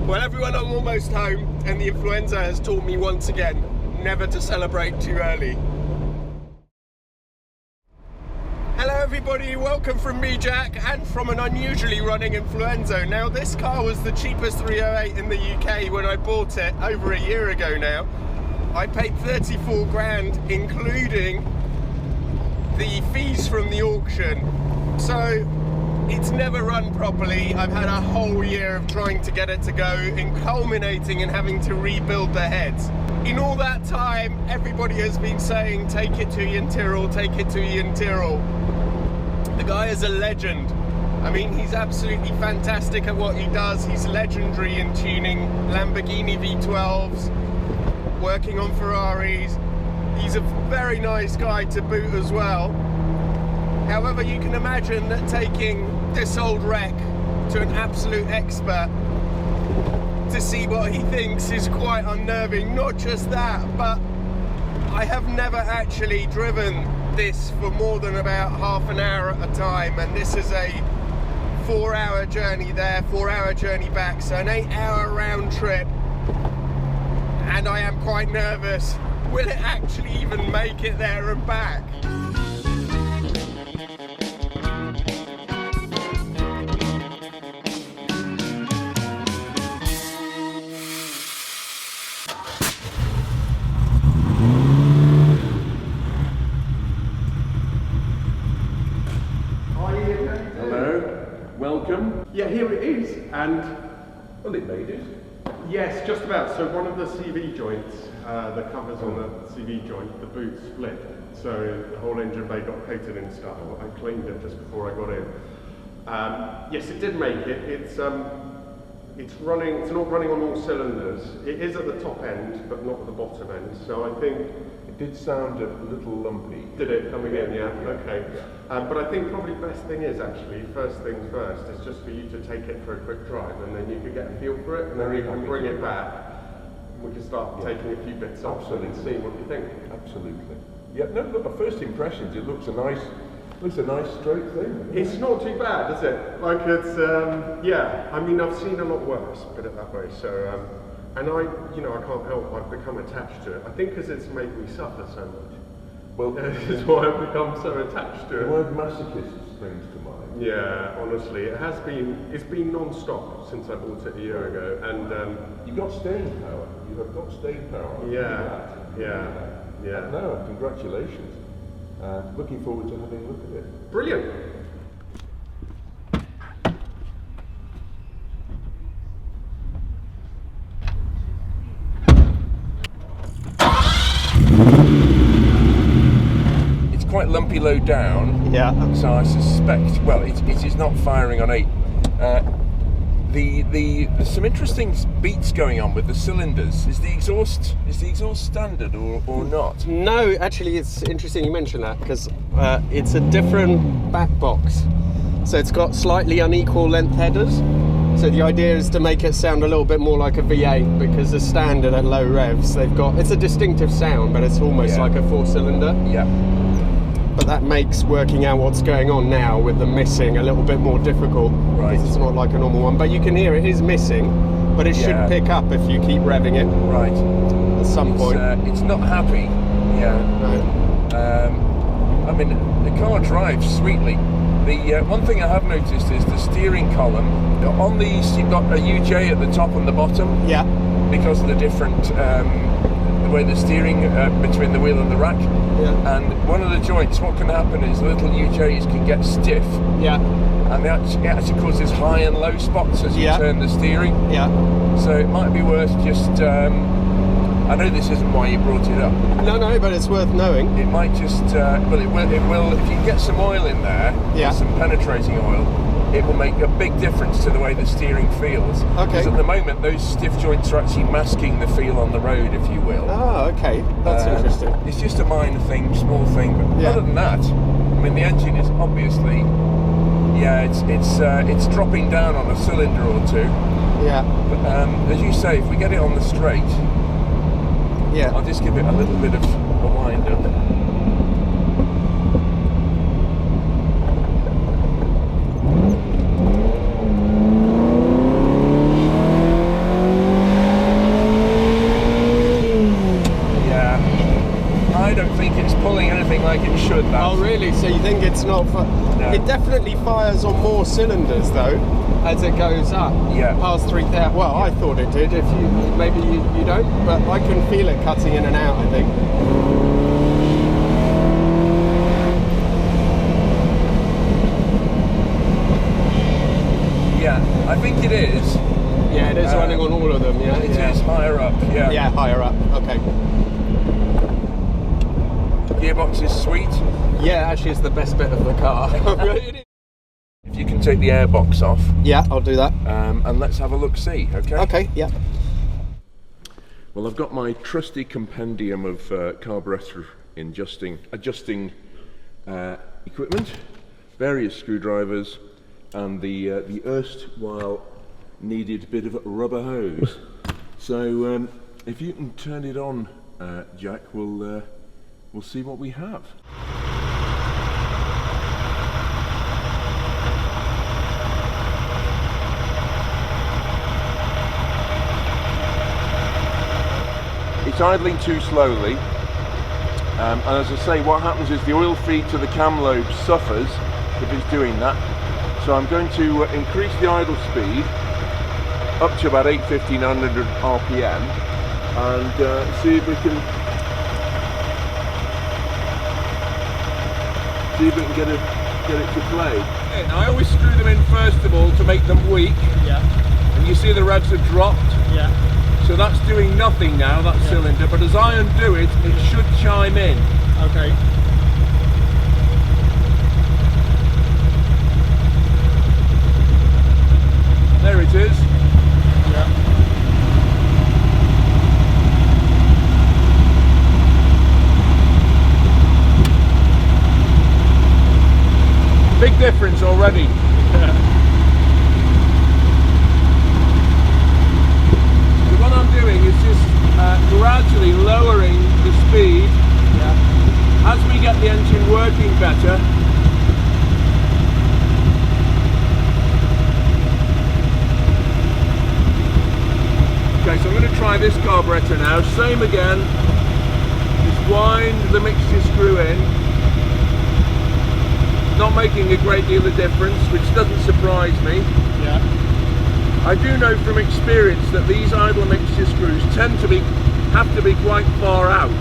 Well, everyone, I'm almost home, and the influenza has taught me once again never to celebrate too early. Hello everybody, welcome from me, Jack, and from an unusually running influenzo. Now, this car was the cheapest 308 in the UK when I bought it over a year ago now. I paid 34 grand, including the fees from the auction. So, it's never run properly. I've had a whole year of trying to get it to go, and culminating in having to rebuild the heads. In all that time, everybody has been saying, take it to Iain Tyrrell, take it to Iain Tyrrell. The guy is a legend. I mean, he's absolutely fantastic at what he does. He's legendary in tuning Lamborghini V12s, working on Ferraris. He's a very nice guy to boot as well. However, you can imagine that taking this old wreck to an absolute expert to see what he thinks is quite unnerving. Not just that, but I have never actually driven this for more than about half an hour at a time, and this is a 4-hour journey there, 4-hour journey back, so an 8-hour round trip, and I am quite nervous. Will it actually even make it there and back? Welcome. Yeah, here it is, and well, it made it. Yes, just about. So one of the CV joints, the covers on the CV joint, the boot split. So the whole engine bay got coated and stuff. I cleaned it just before I got in. Yes, it did make it. It's running. It's not running on all cylinders. It is at the top end, but not at the bottom end. So I think it did sound a little lumpy. Did it coming in? Yeah. Okay. But I think probably the best thing is actually, first things first, is just for you to take it for a quick drive, and then you can get a feel for it, and then you can bring it back. We can start taking a few bits off and see what you think. Absolutely. Yeah. No. Look, my first impressions. It looks a nice straight thing. It's not too bad, is it? Like it's yeah. I mean, I've seen a lot worse, put it that way. So and I can't help. I've become attached to it. I think because it's made me suffer so much. Well, that's why I've become so attached to it. The word masochist springs to mind. Yeah, honestly, it's been non-stop since I bought it a year ago, and you've got staying power. You have got staying power. Yeah. No, congratulations. Looking forward to having a look at it. Brilliant. Quite lumpy low down. Yeah. So I suspect, well, it is not firing on 8. There's some interesting beats going on with the cylinders. Is the exhaust standard or not? No, actually, it's interesting you mention that, because it's a different back box. So it's got slightly unequal length headers. So the idea is to make it sound a little bit more like a V8, because the standard at low revs, it's a distinctive sound, but it's almost like a 4-cylinder. Yeah. But that makes working out what's going on now with the missing a little bit more difficult. Right. Because it's not like a normal one. But you can hear it is missing, but it should pick up if you keep revving it. Right. At some point. It's not happy. Yeah. No. I mean, the car drives sweetly. The one thing I have noticed is the steering column. On these, you've got a UJ at the top and the bottom. Yeah. Because of the different the way the steering between the wheel and the rack. Yeah. And one of the joints, what can happen is little UJs can get stiff. Yeah. And it actually causes high and low spots as you turn the steering. Yeah. So it might be worth just. I know this isn't why you brought it up. No, but it's worth knowing. It might just, well, it will. If you get some oil in there, some penetrating oil, it will make a big difference to the way the steering feels. Okay. Because at the moment, those stiff joints are actually masking the feel on the road, if you will. Oh, okay. That's interesting. It's just a minor thing, small thing, but other than that, I mean, the engine is obviously, it's dropping down on a cylinder or two. Yeah. But as you say, if we get it on the straight, I'll just give it a little bit of a wind up. that. Oh really? So you think it's not for... No. It definitely fires on more cylinders though, as it goes up. Yeah. Past 3,000. Well, I thought it did. If you maybe you don't, but I can feel it cutting in and out, I think. Yeah, I think it is. Yeah, it is running on all of them. Yeah, It is higher up. Yeah. Yeah, higher up. Okay. Gearbox is sweet. Yeah, actually, it's the best bit of the car. If you can take the airbox off. Yeah, I'll do that. And let's have a look-see, okay? Okay, yeah. Well, I've got my trusty compendium of carburetor adjusting equipment, various screwdrivers, and the erstwhile needed bit of rubber hose. So if you can turn it on, Jack, we'll see what we have. It's idling too slowly, and as I say, what happens is the oil feed to the cam lobe suffers if it's doing that. So I'm going to increase the idle speed up to about 850-900 RPM and see if we can get it to play. And I always screw them in first of all to make them weak. Yeah. And you see the revs have dropped. Yeah. So that's doing nothing now, that cylinder, but as I undo it, it should chime in. Okay. There it is. Yeah. Big difference already. So what I'm doing is just gradually lowering the speed as we get the engine working better. Okay, so I'm going to try this carburetor now. Same again. Just wind the mixture screw in. Not making a great deal of difference, which doesn't surprise me. Yeah. I do know from experience that these idle mixture screws tend to have to be quite far out.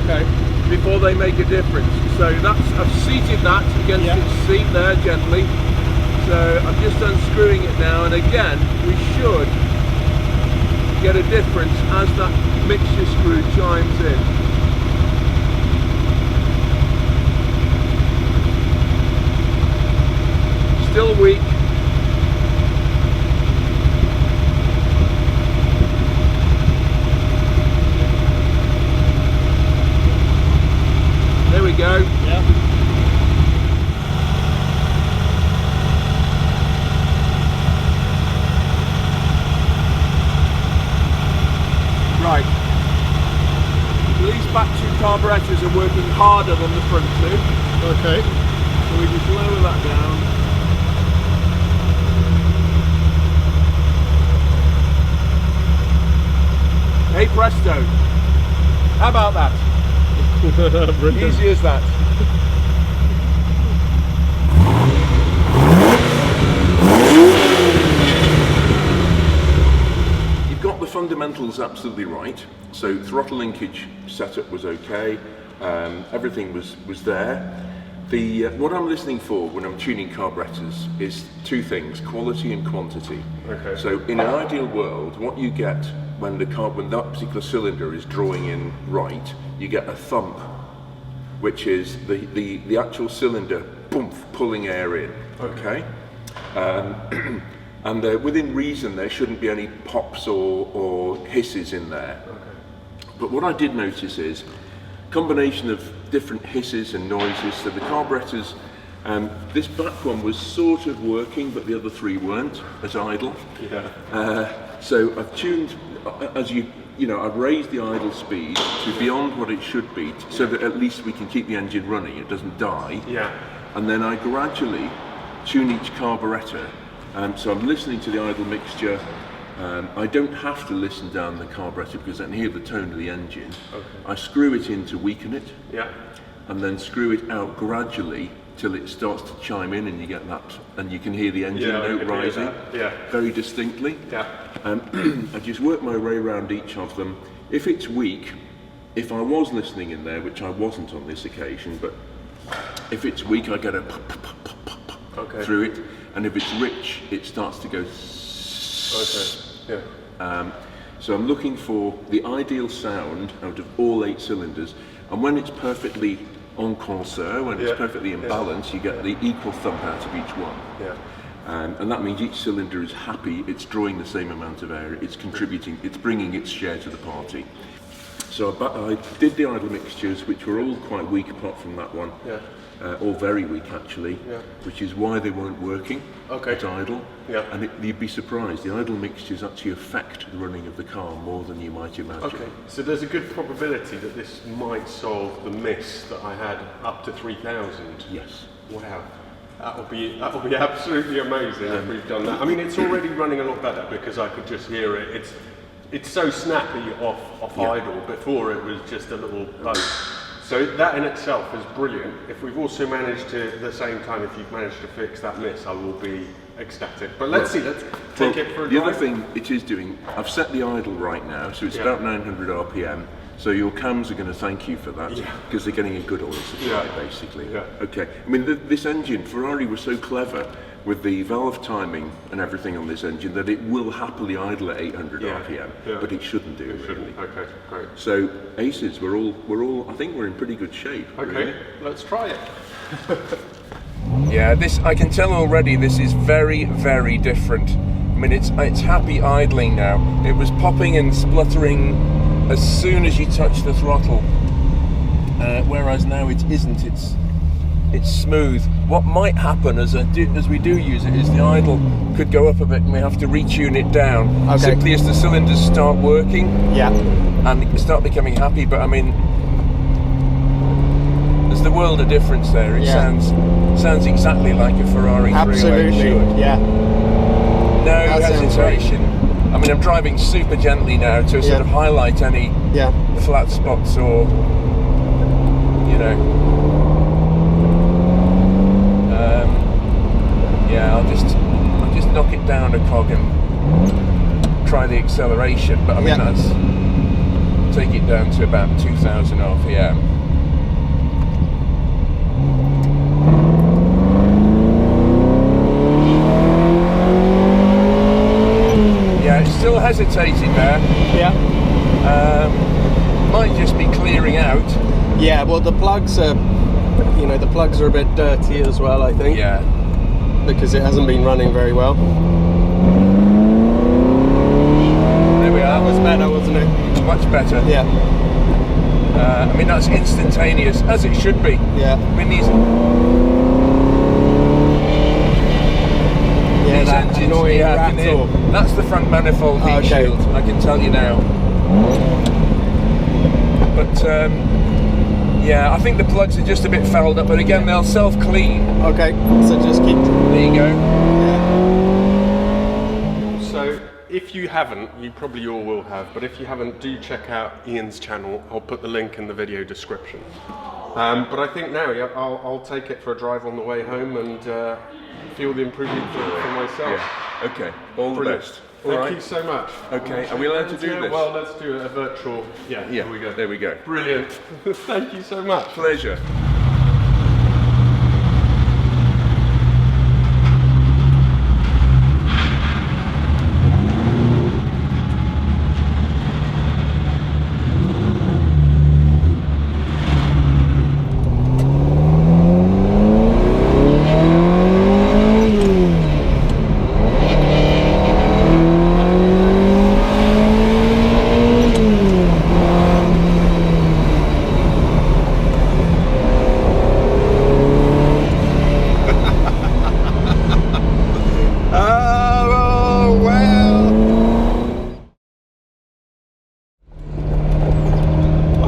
Okay. Before they make a difference. So I've seated that against its seat there gently. So I'm just unscrewing it now, and again we should get a difference as that mixture screw chimes in. Still weak. There we go. Yeah. Right. These back two carburetors are working harder than the front two. Okay. So we just lower that down. Hey presto. How about that? Easy as that. You've got the fundamentals absolutely right. So throttle linkage setup was okay. Everything was there. What I'm listening for when I'm tuning carburetors is two things: quality and quantity. Okay. So in an ideal world, what you get when that particular cylinder is drawing in right, you get a thump, which is the actual cylinder pulling air in. Okay. And within reason, there shouldn't be any pops or hisses in there. Okay. But what I did notice is combination of different hisses and noises. So the carburetors, this back one was sort of working, but the other three weren't as idle. Yeah. So I've tuned, as you know, I've raised the idle speed to beyond what it should be, so that at least we can keep the engine running, it doesn't die. Yeah. And then I gradually tune each carburetor. So I'm listening to the idle mixture. I don't have to listen down the carburetor because I can hear the tone of the engine. Okay. I screw it in to weaken it. Yeah. and then screw it out gradually till it starts to chime in, and you get that, and you can hear the engine note rising very distinctly. I just work my way around each of them. If it's weak, if I was listening in there, which I wasn't on this occasion, but if it's weak, I get a through it, and if it's rich, it starts to go. So I'm looking for the ideal sound out of all 8 cylinders, and when it's perfectly en concert, when it's perfectly in balance, you get the equal thump out of each one. And that means each cylinder is happy, it's drawing the same amount of air, it's contributing, it's bringing its share to the party. So I did the idle mixtures, which were all quite weak apart from that one. All very weak actually, which is why they weren't working at idle. And you'd be surprised, the idle mixtures actually affect the running of the car more than you might imagine. So there's a good probability that this might solve the miss that I had up to 3,000. Yes. Wow. That'll be absolutely amazing if we've done that. I mean, it's already running a lot better because I could just hear it. It's so snappy off idle. Before it was just a little buzz. So that in itself is brilliant. If we've also managed to, at the same time, if you've managed to fix that miss, I will be ecstatic. But let's see, let's take it for a drive. The other thing it is doing, I've set the idle right now, so it's about 900 RPM. So your cams are going to thank you for that, because they're getting a good oil supply, basically. Okay. I mean, this engine, Ferrari was so clever with the valve timing and everything on this engine that it will happily idle at 800 RPM, but it shouldn't do it really. Okay, great. So aces, we're all. I think we're in pretty good shape. Okay, really. Let's try it. Yeah, this I can tell already. This is very, very different. I mean, it's happy idling now. It was popping and spluttering as soon as you touch the throttle, whereas now it isn't. It's smooth. What might happen as we do use it is the idle could go up a bit and we have to retune it down. Simply as the cylinders start working and start becoming happy. But I mean, there's the world of difference there. It sounds exactly like a Ferrari 308 should. No hesitation. I mean, I'm driving super gently now to sort of highlight any flat spots or, you know. I'll just knock it down a cog and try the acceleration. But I mean, that's take it down to about 2,000 RPM. Yeah, it's still hesitating there. Might just be clearing out. Yeah, well, the plugs are, the plugs are a bit dirty as well, I think. Because it hasn't been running very well. There we are. That was better, wasn't it? Much better. I mean, that's instantaneous, as it should be. I mean, these that engines, annoying rattle. That's the front manifold heat shield, I can tell you now. But I think the plugs are just a bit fouled up, but again, they'll self-clean. Okay, so just keep... There you go. So, if you haven't, you probably all will have, but if you haven't, do check out Ian's channel. I'll put the link in the video description. But I think now, I'll take it for a drive on the way home and feel the improvement for myself. Okay, all the best. Thank you so much. Okay, are we allowed to do this? Well, let's do a virtual. Here we go. There we go. Brilliant. Thank you so much. Pleasure.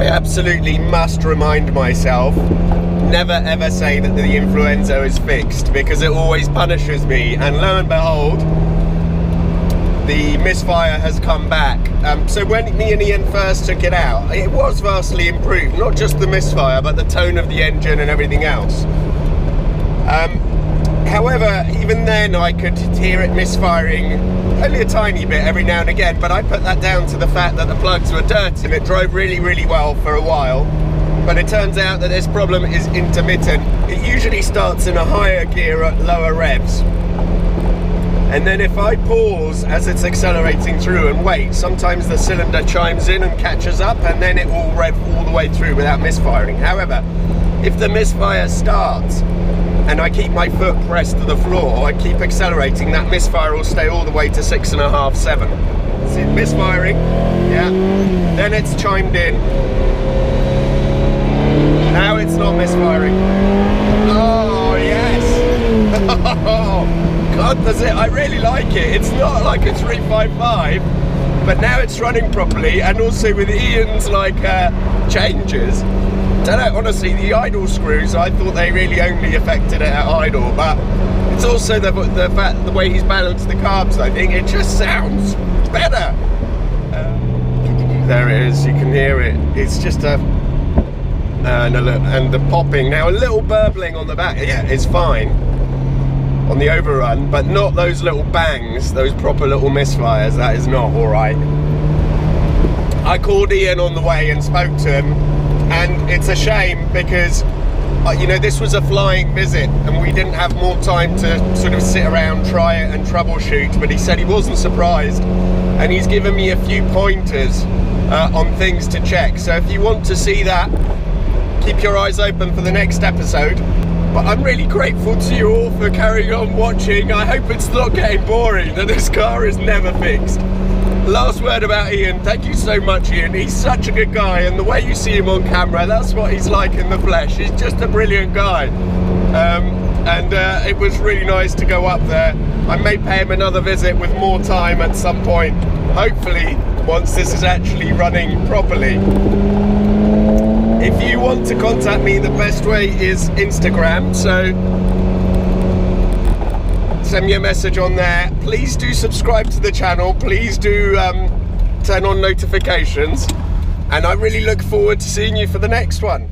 Absolutely must remind myself, never ever say that the influenzo is fixed, because it always punishes me, and lo and behold, the misfire has come back. So when me and Iain first took it out, it was vastly improved, not just the misfire, but the tone of the engine and everything else. However, even then I could hear it misfiring only a tiny bit every now and again, but I put that down to the fact that the plugs were dirty and it drove really, really well for a while. But it turns out that this problem is intermittent. It usually starts in a higher gear at lower revs. And then if I pause as it's accelerating through and wait, sometimes the cylinder chimes in and catches up, and then it will rev all the way through without misfiring. However, if the misfire starts and I keep my foot pressed to the floor, I keep accelerating, that misfire will stay all the way to 6.5, 7. See, misfiring, yeah. Then it's chimed in. Now it's not misfiring. Oh, yes. God, does it? I really like it. It's not like a 355, but now it's running properly, and also with Iain's changes. Don't know, honestly, the idle screws, I thought they really only affected it at idle, but it's also the way he's balanced the carbs. I think it just sounds better. There it is. You can hear it. It's just and the popping now, a little burbling on the back. Yeah, it's fine on the overrun, but not those little bangs, those proper little misfires. That is not all right. I called Iain on the way and spoke to him, and it's a shame because this was a flying visit and we didn't have more time to sort of sit around, try it and troubleshoot, but he said he wasn't surprised, and he's given me a few pointers on things to check. So if you want to see that, keep your eyes open for the next episode. But I'm really grateful to you all for carrying on watching. I hope it's not getting boring, that this car is never fixed. Last word about Iain. Thank you so much, Iain. He's such a good guy, and the way you see him on camera, that's what he's like in the flesh. He's just a brilliant guy. It was really nice to go up there. I may pay him another visit with more time at some point, hopefully once this is actually running properly. If you want to contact me, the best way is Instagram, so send me a message on there. Please do subscribe to the channel, please do turn on notifications, and I really look forward to seeing you for the next one.